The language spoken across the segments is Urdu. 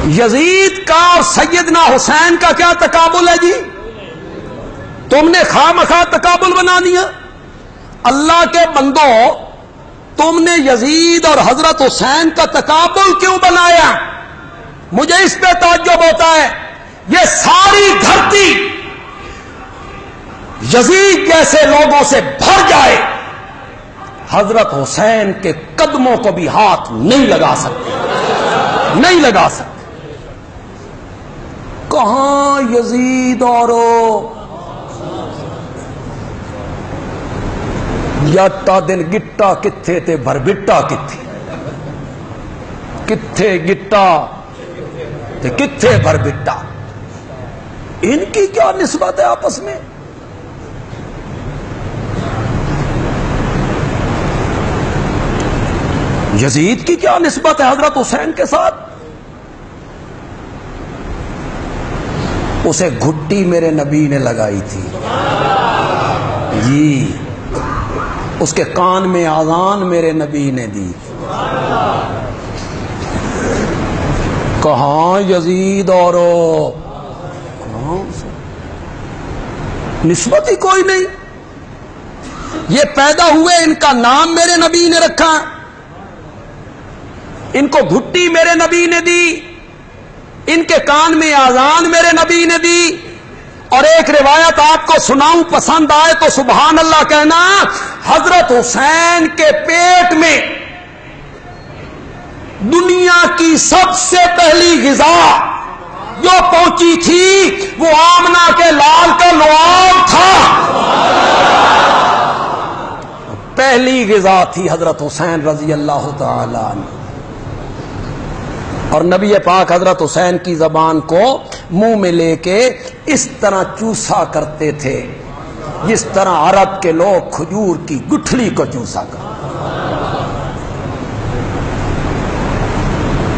یزید کا اور سیدنا حسین کا کیا تقابل ہے جی؟ تم نے خواہ مخواہ تقابل بنا دیا. اللہ کے بندو، تم نے یزید اور حضرت حسین کا تقابل کیوں بنایا؟ مجھے اس پہ تعجب ہوتا ہے. یہ ساری دھرتی یزید جیسے لوگوں سے بھر جائے، حضرت حسین کے قدموں کو بھی ہاتھ نہیں لگا سکتے، نہیں لگا سکتے. کہاں یزید اور یاٹا دن گٹا کتھے تے بھربٹا کتھے، کتھے گٹا تے کتھے بھربٹا، ان کی کیا نسبت ہے آپس میں؟ یزید کی کیا نسبت ہے حضرت حسین کے ساتھ؟ اسے گھٹی میرے نبی نے لگائی تھی جی، اس کے کان میں آذان میرے نبی نے دی. کہاں یزید اور نسبت ہی کوئی نہیں. یہ پیدا ہوئے، ان کا نام میرے نبی نے رکھا، ان کو گھٹی میرے نبی نے دی، ان کے کان میں آذان میرے نبی نے دی. اور ایک روایت آپ کو سناؤں، پسند آئے تو سبحان اللہ کہنا. حضرت حسین کے پیٹ میں دنیا کی سب سے پہلی غذا جو پہنچی تھی وہ آمنہ کے لال کا لعاب تھا. پہلی غذا تھی حضرت حسین رضی اللہ تعالی عنہ. اور نبی پاک حضرت حسین کی زبان کو منہ میں لے کے اس طرح چوسا کرتے تھے جس طرح عرب کے لوگ کھجور کی گٹھلی کو چوسا کرتے.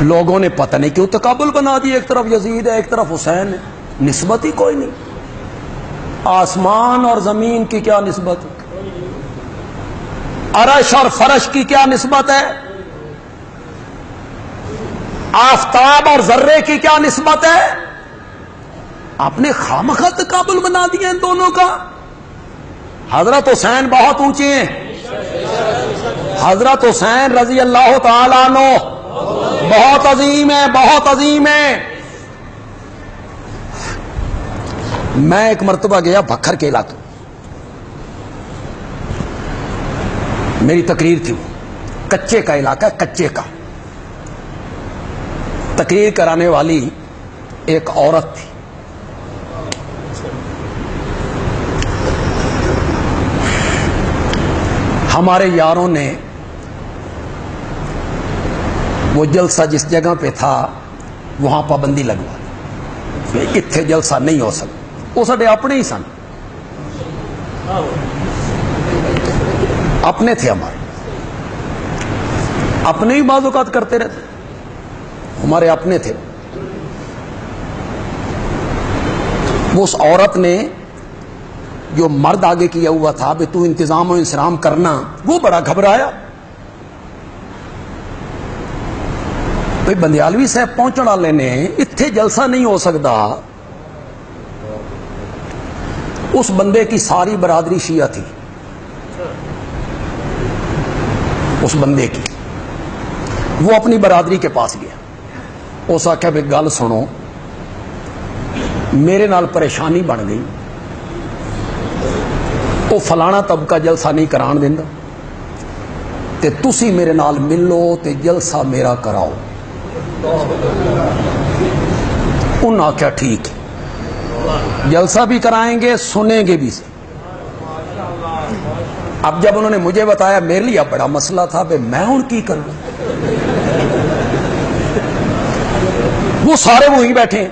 لوگوں نے پتہ نہیں کیوں تقابل بنا دی، ایک طرف یزید ہے ایک طرف حسین ہے، نسبت ہی کوئی نہیں. آسمان اور زمین کی کیا نسبت ہے؟ عرش اور فرش کی کیا نسبت ہے؟ آفتاب اور ذرے کی کیا نسبت ہے؟ آپ نے خامخواہ تقابل بنا دیا ان دونوں کا. حضرت حسین بہت اونچے ہیں، حضرت حسین رضی اللہ تعالیٰ عنہ بہت عظیم ہے، بہت عظیم ہے. میں ایک مرتبہ گیا بکھر کے علاقے، میری تقریر تھی، کچے کا علاقہ، کچے کا. تقریر کرانے والی ایک عورت تھی. ہمارے یاروں نے وہ جلسہ جس جگہ پہ تھا وہاں پابندی لگوا دی، اتنے جلسہ نہیں ہو سکتا. وہ سارے اپنے ہی سن، اپنے تھے، ہمارے اپنے ہی بعض اوقات کرتے رہتے، ہمارے اپنے تھے. وہ اس عورت نے جو مرد آگے کیا ہوا تھا بے تو انتظام و انصرام کرنا، وہ بڑا گھبرایا. بھئی بندیالوی صاحب پہنچن والے نے اتنے جلسہ نہیں ہو سکتا. اس بندے کی ساری برادری شیعہ تھی، اس بندے کی. وہ اپنی برادری کے پاس گیا، اس آخیا بھی گل سنو، میرے نال پریشانی بن گئی، وہ فلانا طبقہ جلسہ نہیں کران دیندا تے تسی میرے نال ملو تے جلسہ میرا کراؤ. انہوں نے آخیا ٹھیک ہے، جلسہ بھی کرائیں گے، سنیں گے بھی. اب جب انہوں نے مجھے بتایا، میرے لیے بڑا مسئلہ تھا کہ میں ان کی کروں. وہ سارے وہیں بیٹھے ہیں،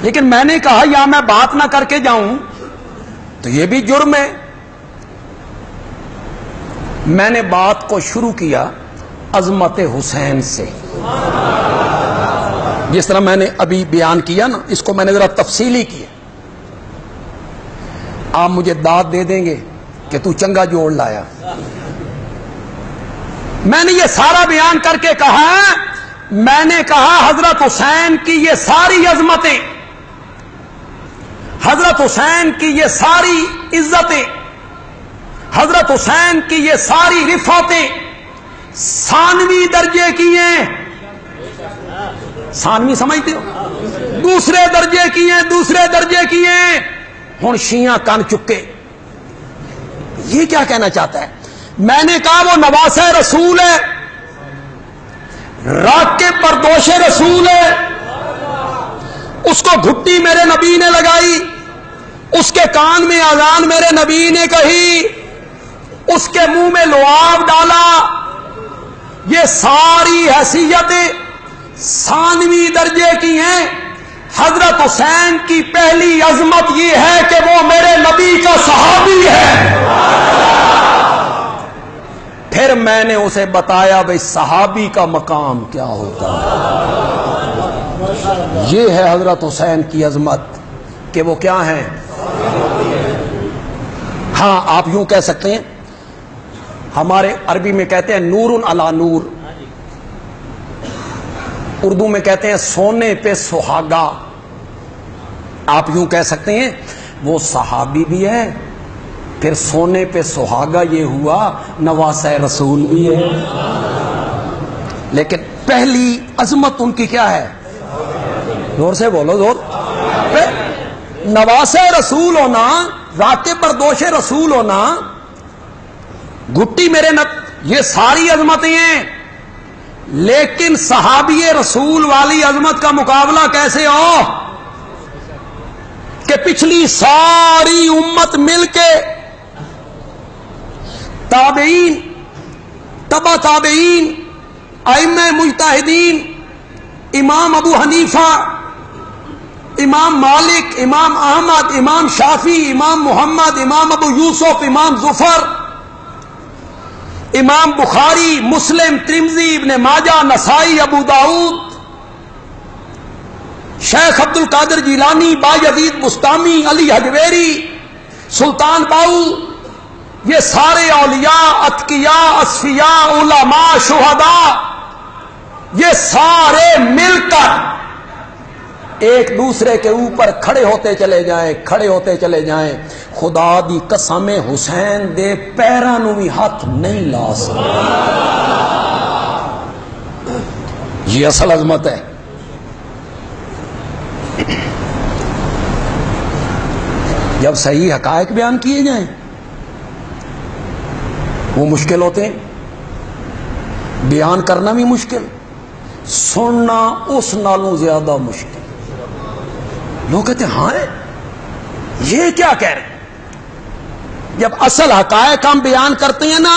لیکن میں نے کہا یا میں بات نہ کر کے جاؤں تو یہ بھی جرم ہے. میں نے بات کو شروع کیا عظمت حسین سے، جس طرح میں نے ابھی بیان کیا نا، اس کو میں نے ذرا تفصیلی کیا. آپ مجھے داد دے دیں گے کہ تو چنگا جوڑ لایا. میں نے یہ سارا بیان کر کے کہا میں نے کہا حضرت حسین کی یہ ساری عظمتیں، حضرت حسین کی یہ ساری عزتیں، حضرت حسین کی یہ ساری رفعتیں ثانوی درجے کی ہیں. ثانوی سمجھتے ہو؟ دوسرے درجے کی ہیں، دوسرے درجے کی ہیں. ہن شیعہ کن چکے. یہ کیا کہنا چاہتا ہے؟ میں نے کہا وہ نواسہ رسول ہے، راکب پردوش رسول ہے. اس کو گھٹی میرے نبی نے لگائی، اس کے کان میں اذان میرے نبی نے کہی، اس کے منہ میں لعاب ڈالا. یہ ساری حیثیتیں ثانوی درجے کی ہیں. حضرت حسین کی پہلی عظمت یہ ہے کہ وہ میرے نبی کا صحابی ہے. پھر میں نے اسے بتایا بھائی صحابی کا مقام کیا ہوتا ہے. یہ ہے حضرت حسین کی عظمت کہ وہ کیا ہیں. ہاں آپ یوں کہہ سکتے ہیں، ہمارے عربی میں کہتے ہیں نور علی نور، اردو میں کہتے ہیں سونے پہ سہاگا. آپ یوں کہہ سکتے ہیں وہ صحابی بھی ہے، پھر سونے پہ سہاگا یہ ہوا نواسہ رسول بھی ہے. لیکن پہلی عظمت ان کی کیا ہے؟ زور سے بولو، زور. نواسہ رسول ہونا، راکب پردوش رسول ہونا، گھٹی میرے یہ ساری عظمتیں ہیں. لیکن صحابی رسول والی عظمت کا مقابلہ کیسے ہو کہ پچھلی ساری امت مل کے تابعین، تبع تابعین، ائمہ مجتہدین، امام ابو حنیفہ، امام مالک، امام احمد، امام شافعی، امام محمد، امام ابو یوسف، امام ظفر، امام بخاری، مسلم، ترمذی، ابن ماجہ، نسائی، ابو داؤد، شیخ عبد القادر جیلانی، بایزید بستامی، علی حجویری، سلطان باؤ، یہ سارے اولیاء، اتقیاء، اصفیاء، علماء، شہداء، یہ سارے مل کر ایک دوسرے کے اوپر کھڑے ہوتے چلے جائیں، کھڑے ہوتے چلے جائیں. خدا دی قسم حسین دے پیراں نوں بھی ہاتھ نہیں لا سکتے. یہ اصل عظمت ہے. جب صحیح حقائق بیان کیے جائیں وہ مشکل ہوتے ہیں، بیان کرنا بھی مشکل، سننا اس نالوں زیادہ مشکل. لوگ کہتے ہیں ہاں یہ کیا کہہ رہے ہیں؟ جب اصل حقائق ہم بیان کرتے ہیں نا